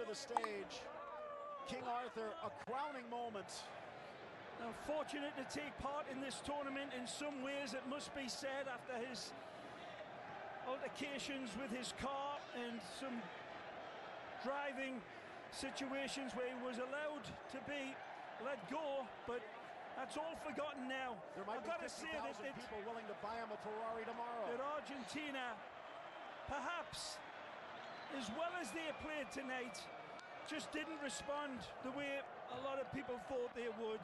clear the stage. King Arthur, a crowning moment. Now, fortunate to take part in this tournament in some ways, it must be said, after his altercations with his car and some driving situations where he was allowed to be let go, but that's all forgotten now. There might be 50,000 people willing to buy him a Ferrari tomorrow. That Argentina, perhaps, as well as they played tonight, just didn't respond the way a lot of people thought they would.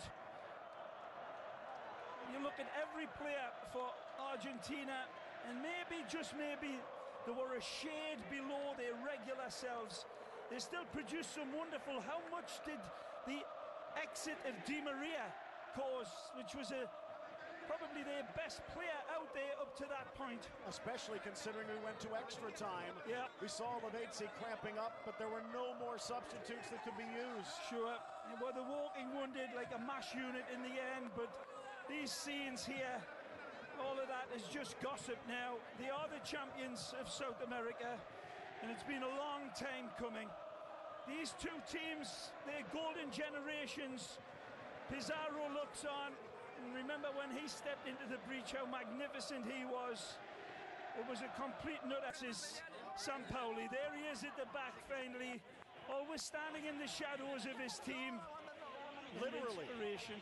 You look at every player for Argentina, and maybe, just maybe, they were a shade below their regular selves. They still produced some wonderful. How much did the exit of Di Maria cause, which was probably their best player out there up to that point? Especially considering we went to extra time. Yeah. We saw Lavezzi cramping up, but there were no more substitutes that could be used. Sure. Well, the walking one did like a mash unit in the end, but these scenes here, all of that is just gossip now. They are the champions of South America, and it's been a long time coming. These two teams, they're golden generations. Pizarro looks on, and remember when he stepped into the breach, how magnificent he was. It was a complete nut. That's his Sampaoli. There he is at the back finally, always standing in the shadows of his team. Literally. Inspiration.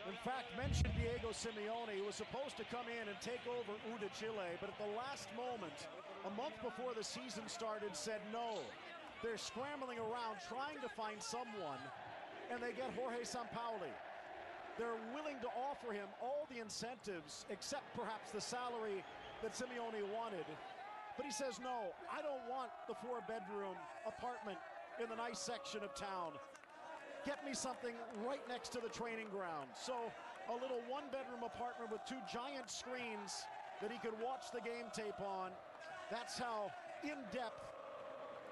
In fact, mentioned Diego Simeone, who was supposed to come in and take over U Chile, but at the last moment, a month before the season started, said no. They're scrambling around trying to find someone, and they get Jorge Sampaoli. They're willing to offer him all the incentives, except perhaps the salary that Simeone wanted. But he says, no, I don't want the 4-bedroom apartment in the nice section of town. Get me something right next to the training ground. So a little 1-bedroom apartment with 2 giant screens that he could watch the game tape on. That's how in-depth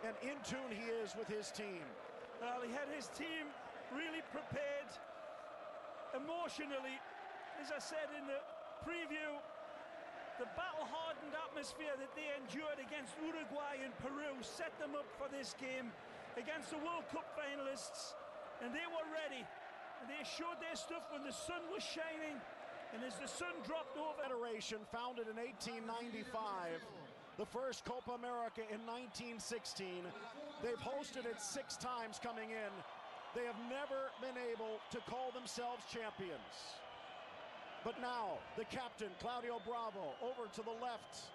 and in tune he is with his team. Well, he had his team really prepared emotionally. As I said in the preview, the battle-hardened atmosphere that they endured against Uruguay and Peru set them up for this game against the World Cup finalists. And they were ready, and they showed their stuff when the sun was shining, and as the sun dropped over. Federation, founded in 1895, the first Copa America in 1916. They've hosted it 6 times coming in. They have never been able to call themselves champions. But now, the captain, Claudio Bravo, over to the left,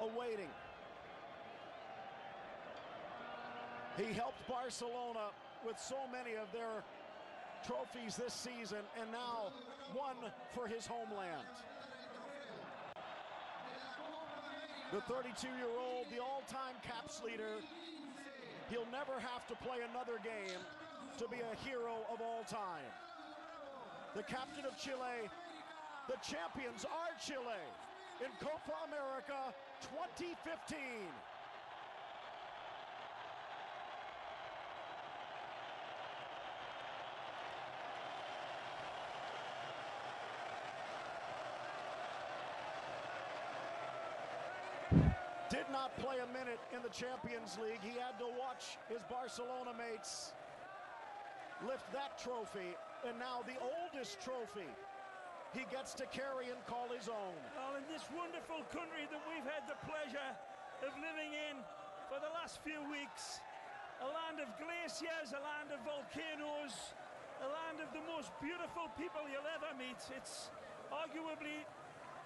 awaiting. He helped Barcelona with so many of their trophies this season, and now one for his homeland. The 32-year-old, the all-time caps leader, he'll never have to play another game to be a hero of all time. The captain of Chile, the champions are Chile in Copa America 2015. Did not play a minute in the Champions League. He had to watch his Barcelona mates lift that trophy, and now the oldest trophy he gets to carry and call his own. Well, in this wonderful country that we've had the pleasure of living in for the last few weeks, a land of glaciers, a land of volcanoes, a land of the most beautiful people you'll ever meet. It's arguably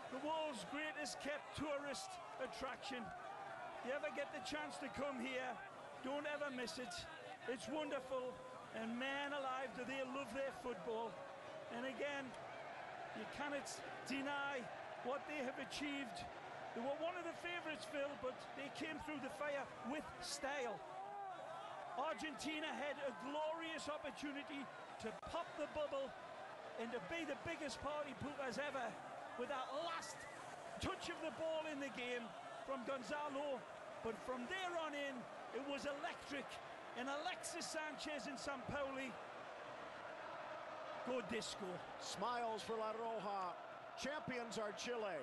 the world's greatest kept tourist attraction. If you ever get the chance to come here, don't ever miss it. It's wonderful, and man alive, do they love their football. And again, you cannot deny what they have achieved. They were one of the favourites, Phil, but they came through the fire with style. Argentina had a glorious opportunity to pop the bubble and to be the biggest party poopers ever, with that last touch of the ball in the game from Gonzalo. But from there on in, it was electric. And Alexis Sanchez and Sampaoli go disco. Smiles for La Roja. Champions are Chile.